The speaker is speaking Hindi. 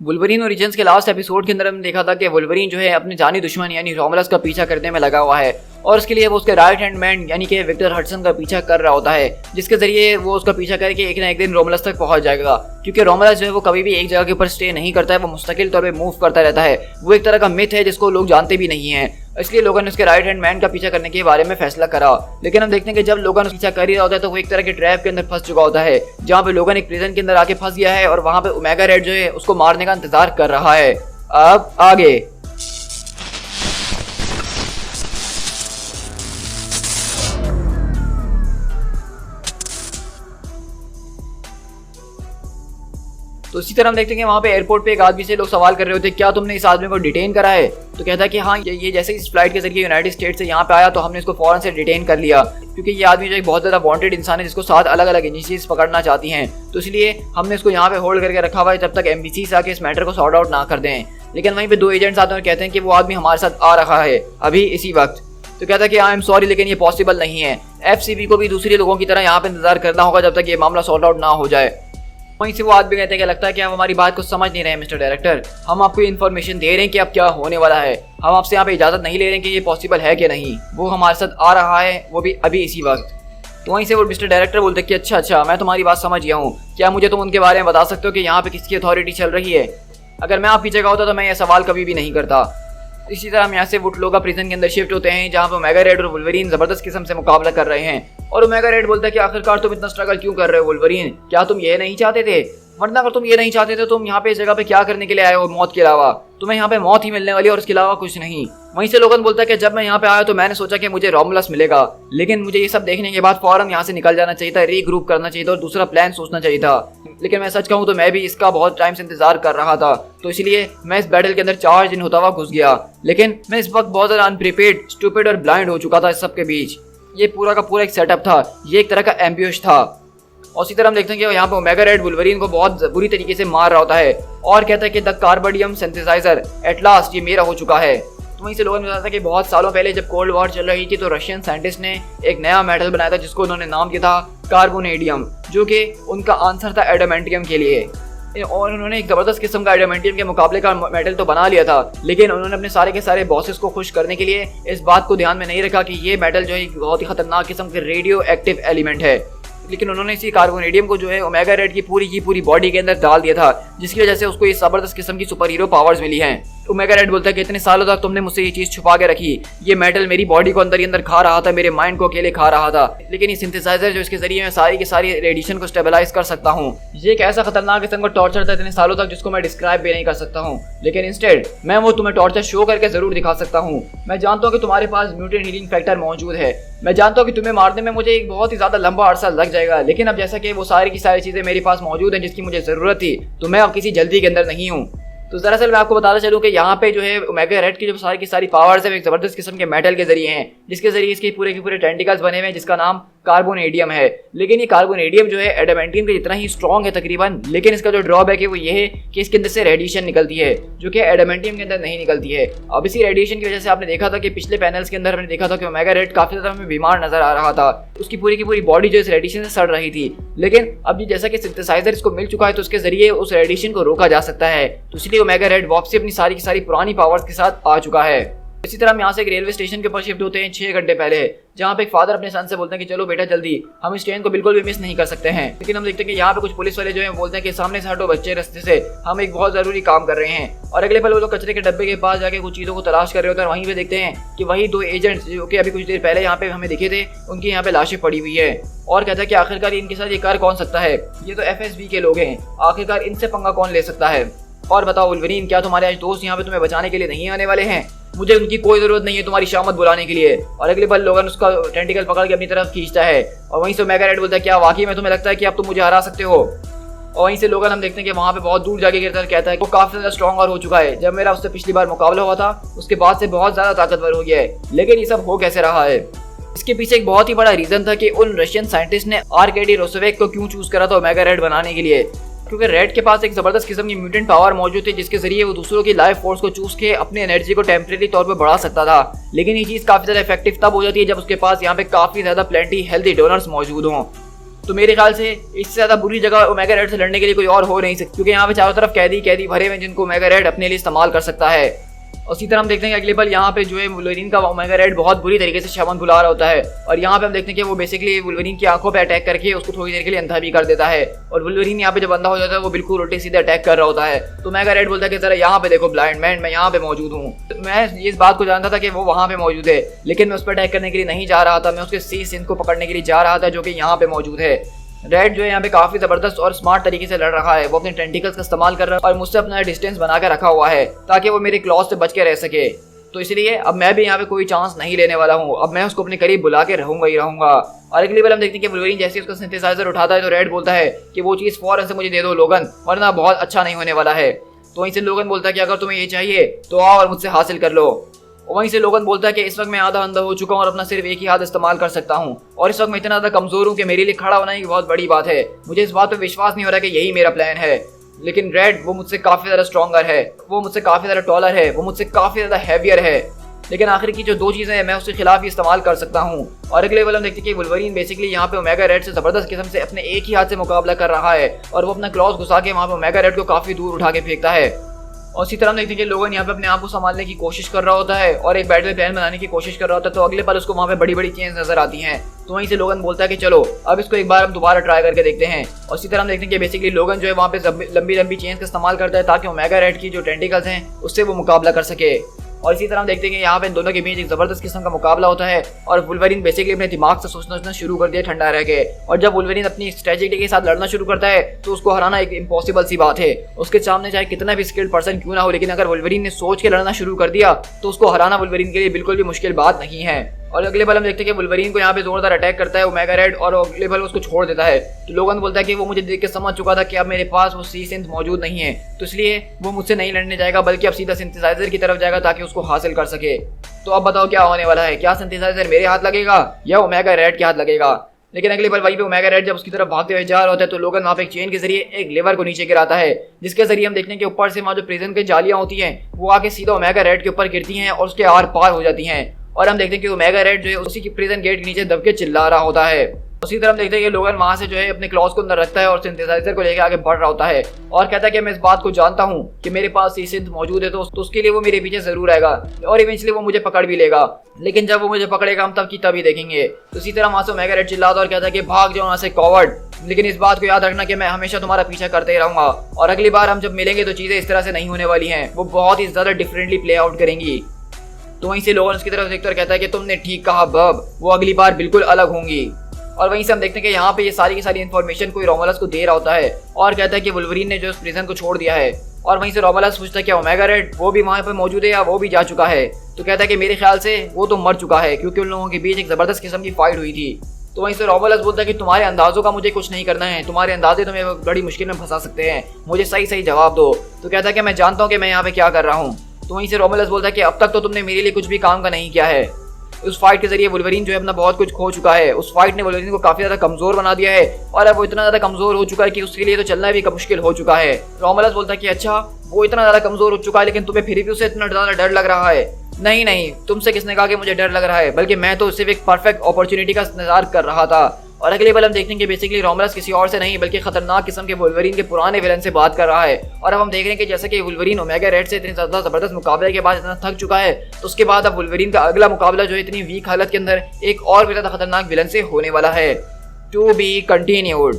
वुल्वरीन ओरिजिन्स के लास्ट एपिसोड के अंदर हमने देखा था कि वुल्वरीन जो है अपने जानी दुश्मन यानी रोमुलस का पीछा करने में लगा हुआ है और उसके लिए वो उसके राइट हैंड मैन यानी कि विक्टर हडसन का पीछा कर रहा होता है, जिसके जरिए वो उसका पीछा करके एक ना एक दिन रोमुलस तक पहुंच जाएगा। क्योंकि रोमुलस जो है वो कभी भी एक जगह के ऊपर स्टे नहीं करता है, वो मुस्तकिल तौर पे मूव करता रहता है। वो एक तरह का मिथ है जिसको लोग जानते भी नहीं है, इसलिए लोगन ने उसके राइट हैंड मैन का पीछा करने के बारे में फैसला करा। लेकिन हम देखते हैं कि जब लोगन पीछा कर ही रहा होता है तो वो एक तरह के ट्रैप के अंदर फंस चुका होता है, जहाँ पे लोगन एक प्रिजन के अंदर आके फंस गया है और वहाँ पे ओमेगा रेड जो है उसको मारने का इंतजार कर रहा है। अब आगे तो इसी तरह हम देखते हैं कि वहाँ पे एयरपोर्ट पे एक आदमी से लोग सवाल कर रहे होते हैं क्या तुमने इस आदमी को डिटेन करा है। तो कहता है कि हाँ, ये जैसे इस फ्लाइट के जरिए यूनाइटेड स्टेट से यहाँ पे आया तो हमने इसको फौरन से डिटेन कर लिया, क्योंकि ये आदमी जो एक बहुत ज़्यादा वांटेड इंसान है जिसको 7 अलग अलग एजेंसीज पकड़ना चाहती हैं। तो इसलिए हमने इसको यहाँ पे होल्ड करके रखा हुआ है जब तक एम्बेसी से आके इस मैटर को सॉर्ट आउट ना कर दें। लेकिन वहीं पे 2 एजेंट्स आते हैं और कहते हैं कि वो आदमी हमारे साथ आ रहा है अभी इसी वक्त। तो कहता है कि आई एम सॉरी लेकिन ये पॉसिबल नहीं है, FCB को भी दूसरे लोगों की तरह यहाँ पे इंतजार करना होगा जब तक ये मामला सॉर्ट आउट ना हो जाए। वहीं से वो आदमी कहते हैं कि लगता है कि आप हमारी बात को समझ नहीं रहे मिस्टर डायरेक्टर, हम आपको इन्फॉर्मेशन दे रहे हैं कि अब क्या होने वाला है, हम आपसे यहाँ पे इजाजत नहीं ले रहे हैं कि ये पॉसिबल है कि नहीं। वो हमारे साथ आ रहा है, वो भी अभी इसी वक्त। तो वहीं से वो मिस्टर डायरेक्टर बोलते हैं कि अच्छा मैं तुम्हारी बात समझ गया हूँ, क्या मुझे तुम उनके बारे में बता सकते हो कि यहाँ पे किसकी अथॉरिटी चल रही है। अगर मैं आपकी जगह होता तो मैं ये सवाल कभी भी नहीं करता। इसी तरह हम यहाँ से वुटलोगा प्रिजन के अंदर शिफ्ट होते हैं जहाँ पे ओमेगा रेड और वुल्वरीन जबरदस्त किस्म से मुकाबला कर रहे हैं। और ओमेगा रेड बोलता है कि आखिरकार तुम इतना स्ट्रगल क्यों कर रहे हो वुल्वरीन, क्या तुम ये नहीं चाहते थे? वरना अगर तुम ये नहीं चाहते थे तुम यहाँ पे इस जगह पे क्या करने के लिए आए हो मौत के अलावा? तुम्हें यहाँ पे मौत ही मिलने वाली है और इसके अलावा कुछ नहीं। वहीं से लोगन बोलता है कि जब मैं यहाँ पे आया तो मैंने सोचा कि मुझे रोमुलस मिलेगा, लेकिन मुझे ये सब देखने के बाद फौरन यहाँ से निकल जाना चाहिए था, रीग्रुप करना चाहिए था और दूसरा प्लान सोचना चाहिए था। लेकिन मैं सच कहूँ तो मैं भी इसका बहुत टाइम से इंतजार कर रहा था, तो इसलिए मैं इस बैटल के अंदर चार्ज इन होता हुआ घुस गया। लेकिन मैं इस वक्त बहुत ज्यादा अनप्रिपेयर्ड, स्टूपिड और ब्लाइंड हो चुका था इस सब के बीच। ये पूरा का पूरा एक सेटअप था, ये एक तरह का एम्ब्यूश था। और इसी तरह हम देखते हैं कि यहाँ पे ओमेगा रेड वुल्वरीन को बहुत बुरी तरीके से मार रहा होता है और कहता है कि द कार्बोडियम सिंथेसाइजर एट लास्ट ये मेरा हो चुका है। तो वहीं से लोगों ने बताया था कि बहुत सालों पहले जब कोल्ड वॉर चल रही थी तो रशियन साइंटिस्ट ने एक नया मेटल बनाया था जिसको उन्होंने नाम दिया था कार्बोनेडियम, जो कि उनका आंसर था एडामेंटियम के लिए। और उन्होंने एक जबरदस्त किस्म का एडामेंटियम के मुकाबले का मेटल तो बना लिया था, लेकिन उन्होंने अपने सारे के सारे बॉसेस को खुश करने के लिए इस बात को ध्यान में नहीं रखा कि ये मेटल जो है बहुत ही खतरनाक किस्म के रेडियो एक्टिव एलिमेंट है। लेकिन उन्होंने इसी कार्बोनेडियम को जो है ओमेगा रेड की पूरी बॉडी के अंदर डाल दिया था, जिसकी वजह से उसको ये जबरदस्त किस्म की सुपर हीरो पावर्स मिली हैं। ओमेगा रेड बोलता है कि इतने सालों तक तुमने मुझसे ये चीज छुपा के रखी, ये मेटल मेरी बॉडी को अंदर ही अंदर खा रहा था, मेरे माइंड को अकेले खा रहा था, लेकिन ये सिंथेसाइजर जो इसके जरिए मैं सारी की सारी रेडिएशन को स्टेबलाइज कर सकता हूँ, ये एक ऐसा खतरनाक किस्म का टॉर्चर था इतने सालों तक जिसको मैं डिस्क्राइब भी नहीं कर सकता हूँ। लेकिन इंस्टेड मैं वो तुम्हें टॉर्चर शो करके जरूर दिखा सकता हूँ। मैं जानता हूँ कि तुम्हारे पास म्यूटेंट हीलिंग फैक्टर मौजूद है, मैं जानता हूँ कि तुम्हें मारने में मुझे एक बहुत ही ज्यादा लंबा अरसा लग जाएगा, लेकिन अब जैसा कि वो सारी की सारी चीजें मेरे पास मौजूद हैं जिसकी मुझे जरूरत थी, तो मैं अब किसी जल्दी के अंदर नहीं हूँ। तो दरअसल मैं आपको बताना चलूँ कि यहाँ पे जो है ओमेगा रेड की जो सारी की सारी पावर्स है एक जबरदस्त किस्म के मेटल के जरिए हैं, जिसके जरिए इसके पूरे के पूरे टेंटिकल्स बने हुए हैं जिसका नाम कार्बोनेडियम है। लेकिन ये कार्बोनेडियम जो है एडामेंटियम के जितना ही स्ट्रॉन्ग है तकरीबन, लेकिन इसका जो ड्रॉबैक है वो ये है कि इसके अंदर से रेडिएशन निकलती है जो कि एडामेंटियम के अंदर नहीं निकलती है। अब इसी रेडिएशन की वजह से आपने देखा था कि पिछले पैनल्स के अंदर हमने देखा था कि ओमेगा रेड काफी ज्यादा हमें बीमार नजर आ रहा था, उसकी पूरी की पूरी बॉडी जो इस रेडिएशन से सड़ रही थी। लेकिन अब ये जैसा कि सिंथेसाइजर इसको मिल चुका है तो उसके जरिए उस रेडिएशन को रोका जा सकता है, तो इसलिए ओमेगा रेड वापसी अपनी सारी की सारी पुरानी पावर्स के साथ आ चुका है। इसी तरह हम यहाँ से एक रेलवे स्टेशन के ऊपर शिफ्ट होते हैं 6 घंटे पहले, जहाँ पे एक फादर अपने सन से बोलते हैं कि चलो बेटा जल्दी, हम इस ट्रेन को बिल्कुल भी मिस नहीं कर सकते हैं। लेकिन हम देखते हैं कि यहाँ पे कुछ पुलिस वाले जो हैं बोलते हैं कि सामने से हटो बच्चे रास्ते से, हम एक बहुत जरूरी काम कर रहे हैं। और अगले पल वो लोग कचरे के डब्बे के पास जाके कुछ चीज़ों को तलाश कर रहे होते हैं और वहीं पे देखते हैं कि वही 2 एजेंट्स जो कि अभी कुछ देर पहले यहाँ पे हमें दिखे थे उनकी यहाँ पे लाशें पड़ी हुई है। और कहता है कि आखिरकार इनके साथ ये कर कौन सकता है, ये तो FSB के लोग हैं, आखिरकार इनसे पंगा कौन ले सकता है। और बताओ वुल्वरीन, क्या तुम्हारे आज दोस्त यहाँ पे तुम्हें बचाने के लिए नहीं आने वाले हैं? मुझे उनकी कोई जरूरत नहीं है तुम्हारी शामत बुलाने के लिए। और अगले पल लोगन उसका टेंटिकल पकड़ के अपनी तरफ खींचता है और वहीं से ओमेगा रेड बोलता है क्या वाकई में तुम्हें लगता है कि अब तुम मुझे हरा सकते हो? और वहीं से लोगन हम देखते हैं कि वहाँ पे बहुत दूर जाके गिरता कहता है वो काफी ज्यादा स्ट्रॉन्गर हो चुका है, जब मेरा उससे पिछली बार मुकाबला हुआ था उसके बाद से बहुत ज्यादा ताकतवर हो गया है। लेकिन ये सब हो कैसे रहा है? इसके पीछे एक बहुत ही बड़ा रीजन था कि उन रशियन साइंटिस्ट ने आर्केडी रोसोवेक को क्यों चूज करा था ओमेगा रेड बनाने के लिए, क्योंकि रेड के पास एक जबरदस्त किस्म की म्यूटेंट पावर मौजूद थी जिसके जरिए वो दूसरों की लाइफ फोर्स को चूस के अपनी एनर्जी को टेम्परेरी तौर पे बढ़ा सकता था। लेकिन ये चीज काफी ज्यादा इफेक्टिव तब हो जाती है जब उसके पास यहाँ पे काफी ज्यादा प्लेंटी हेल्दी डोनर्स मौजूद हों। तो मेरे ख्याल से इससे ज़्यादा बुरी जगह ओमेगा रेड से लड़ने के लिए कोई और हो नहीं सकती, क्योंकि यहाँ पे चारों तरफ कैदी भरे हुए जिनको ओमेगा रेड अपने लिए इस्तेमाल कर सकता है। और इसी तरह हम देखते हैं कि अगले पल यहाँ पे जो है वुल्वरीन का ओमेगा रेड बहुत बुरी तरीके से शमन फुला रहा होता है, और यहाँ पे हम देखते हैं कि वो बेसिकली वुल्वरीन की आंखों पे अटैक करके उसको थोड़ी देर के लिए अंधा भी कर देता है। और वुल्वरीन यहाँ पे जब अंधा हो जाता है वो बिल्कुल उल्टे सीधे अटैक कर रहा होता है। तो ओमेगा रेड बोलता है कि जरा यहाँ पे देखो ब्लाइंड मैन, मैं यहाँ पे मौजूद हूँ। तो मैं इस बात को जानता था कि वो वहाँ पे मौजूद है, लेकिन मैं उस पर अटैक करने के लिए नहीं जा रहा था, मैं उसके सी सिंध को पकड़ने के लिए जा रहा था जो कि यहाँ पे मौजूद है। रेड जो है यहाँ पे काफी जबरदस्त और स्मार्ट तरीके से लड़ रहा है, वो अपने टेंटिकल्स का इस्तेमाल कर रहा है और मुझसे अपना डिस्टेंस बना के रखा हुआ है ताकि वो मेरे क्लॉज से बच के रह सके। तो इसलिए अब मैं भी यहाँ पे कोई चांस नहीं लेने वाला हूँ, अब मैं उसको अपने करीब बुला के रहूंगा ही रहूंगा। और अगली बार हम देखते हैं कि वुल्वरीन जैसे उसका सिंथेसाइजर उठाता है तो रेड बोलता है कि वो चीज़ फौरन से मुझे दे दो लोगन, वरना बहुत अच्छा नहीं होने वाला है। तो वहीं से लोगन बोलता है कि अगर तुम्हें ये चाहिए तो आओ और मुझसे हासिल कर लो। वहीं से लोगन बोलता है कि इस वक्त मैं आधा अंधा हो चुका हूँ और अपना सिर्फ एक ही हाथ इस्तेमाल कर सकता हूँ, और इस वक्त मैं इतना ज़्यादा कमज़ोर हूँ कि मेरे लिए खड़ा होना ही बहुत बड़ी बात है। मुझे इस बात पर विश्वास नहीं हो रहा कि यही मेरा प्लान है। लेकिन रेड वो मुझसे काफ़ी ज़्यादा स्ट्रॉन्गर है, वो मुझसे काफ़ी ज़्यादा टॉलर है, वो मुझसे काफ़ी ज़्यादा हैवियर है, लेकिन आखिर की जो दो चीज़ें हैं मैं उसके खिलाफ ही इस्तेमाल कर सकता हूँ। और अगले लेवल हम देखते हैं कि वुल्वरीन बेसिकली यहाँ पे ओमेगा रेड से ज़बरदस्त किस्म से अपने एक ही हाथ से मुकाबला कर रहा है, और वो अपना क्लॉज घुसा के वहाँ पे ओमेगा रेड को काफ़ी दूर उठा के फेंकता है। और इसी तरह हम देखते हैं कि लोगन यहाँ पे अपने आप को संभालने की कोशिश कर रहा होता है और एक बैटल प्लान बनाने की कोशिश कर रहा होता है। तो अगले पल उसको वहाँ पे बड़ी बड़ी चेंज नजर आती हैं। तो वहीं से लोगन बोलता है कि चलो अब इसको एक बार हम दोबारा ट्राई करके देखते हैं। और इसी तरह हम देखते हैं कि बेसिकली लोगन जो है वहाँ पे लंबी लंबी चेंज का इस्तेमाल करता है ताकि ओमेगा रेड की जो टेंटिकल्स हैं उससे वो मुकाबला कर सके। और इसी तरह हम देखते हैं कि यहाँ पे इन दोनों के बीच एक जबरदस्त किस्म का मुकाबला होता है, और वुल्वरीन बेसिकली अपने दिमाग से सोचना शुरू कर दिया ठंडा रह के। और जब वुल्वरीन अपनी स्ट्रेटेजी के साथ लड़ना शुरू करता है तो उसको हराना एक इम्पॉसिबल सी बात है। उसके सामने चाहे कितना भी स्किल्ड पर्सन क्यों ना हो, लेकिन अगर वुल्वरीन ने सोच के लड़ना शुरू कर दिया तो उसको हराना वुल्वरीन के लिए बिल्कुल भी मुश्किल बात नहीं है। और अगले बार हम देखते हैं कि वुल्वरीन को यहाँ पे जोरदार अटैक करता है ओमेगा रेड, और अगले बार उसको छोड़ देता है। तो लोगन बोलता है कि वो मुझे देख के समझ चुका था कि अब मेरे पास वो सी सिंथ मौजूद नहीं है, तो इसलिए वो मुझसे नहीं लड़ने जाएगा बल्कि अब सीधा सिंथेसाइजर की तरफ जाएगा ताकि उसको हासिल कर सके। तो अब बताओ क्या होने वाला है, क्या सिंथेसाइजर मेरे हाथ लगेगा या ओमेगा रेड के हाथ लगेगा? लेकिन अगली बार वहीं पे ओमेगा रेड जब उसकी तरफ भागते हुए जा रहा होता है तो लोगन वहाँ पे एक चेन के जरिए एक लेवर को नीचे गिराता है, जिसके जरिए हम देखते हैं कि ऊपर से वहाँ जो प्रिजन की जालियाँ होती हैं वो आके सीधा ओमेगा रेड के ऊपर गिरती हैं और उसके आर पार हो जाती हैं। और हम देखते हैं कि ओमेगा रेड जो है उसी की प्रिजन गेट के नीचे दब के चिल्ला रहा होता है। उसी तरह हम देखते हैं कि लोगन वहां से जो है अपने क्लॉज को अंदर रखता है और सिंथेसाइजर को लेकर आगे बढ़ रहा होता है, और कहता है कि मैं इस बात को जानता हूं कि मेरे पास सी सिंथ मौजूद है तो उसके लिए वो मेरे पीछे जरूर आएगा और इवेंचुअली वो मुझे पकड़ भी लेगा, लेकिन जब वो मुझे पकड़ेगा हम तब की तभी देखेंगे। तो इसी तरह वहां से ओमेगा रेड चिल्लाता और कहता है कि भाग जाओ वहां से कॉवर्ड, लेकिन इस बात को याद रखना कि मैं हमेशा तुम्हारा पीछा करते ही रहूंगा, और अगली बार हम जब मिलेंगे तो चीजें इस तरह से नहीं होने वाली हैं, वो बहुत ही ज्यादा डिफरेंटली प्ले आउट करेंगी। तो वहीं से लोगन उसकी तरफ देखते और कहता है कि तुमने ठीक कहा बब, वो अगली बार बिल्कुल अलग होंगी। और वहीं से हम देखते हैं कि यहाँ पे ये सारी की सारी इन्फॉर्मेशन कोई रोमुलस को दे रहा होता है और कहता है कि वुल्वरीन ने जो उस प्रिजन को छोड़ दिया है। और वहीं से रोमुलस पूछता है कि ओमेगा रेड वो भी वहाँ पे मौजूद है या वो भी जा चुका है? तो कहता है कि मेरे ख्याल से वो तो मर चुका है क्योंकि उन लोगों के बीच एक जबरदस्त किस्म की फाइट हुई थी। तो वहीं से रोमुलस बोलता है कि तुम्हारे अंदाजों का मुझे कुछ नहीं करना है, तुम्हारे अंदाजे तुम्हें बड़ी मुश्किल में फंसा सकते हैं, मुझे सही सही जवाब दो। तो कहता है कि मैं जानता हूँ कि मैं यहाँ पे क्या कर रहा हूँ। तो वहीं से रोमुलस बोलता है कि अब तक तो तुमने मेरे लिए कुछ भी काम का नहीं किया है। उस फाइट के जरिए वुल्वरीन जो है अपना बहुत कुछ खो चुका है, उस फाइट ने वुल्वरीन को काफी ज्यादा कमजोर बना दिया है और अब वो इतना ज्यादा कमजोर हो चुका है कि उसके लिए तो चलना भी मुश्किल हो चुका है। रोमुलस बोलता है कि अच्छा वो इतना ज्यादा कमजोर हो चुका है लेकिन तुम्हें फिर भी उसे इतना ज्यादा डर लग रहा है? नहीं नहीं, तुमसे किसने कहा कि मुझे डर लग रहा है, बल्कि मैं तो सिर्फ एक परफेक्ट अपॉर्चुनिटी का इंतजार कर रहा था। और अगले बार हम देखते हैं कि बेसिकली रोमुलस किसी और से नहीं बल्कि खतरनाक किस्म के वुल्वरीन के पुराने विलन से बात कर रहा है। और अब हम देख रहे हैं कि जैसे कि वुल्वरीन ओमेगा रेड से इतनी ज्यादा जबरदस्त मुकाबले के बाद इतना थक चुका है, तो उसके बाद अब वुल्वरीन का अगला मुकाबला जो है इतनी वीक हालत के अंदर एक और भी ज्यादा खतरनाक विलन से होने वाला है। To be continued.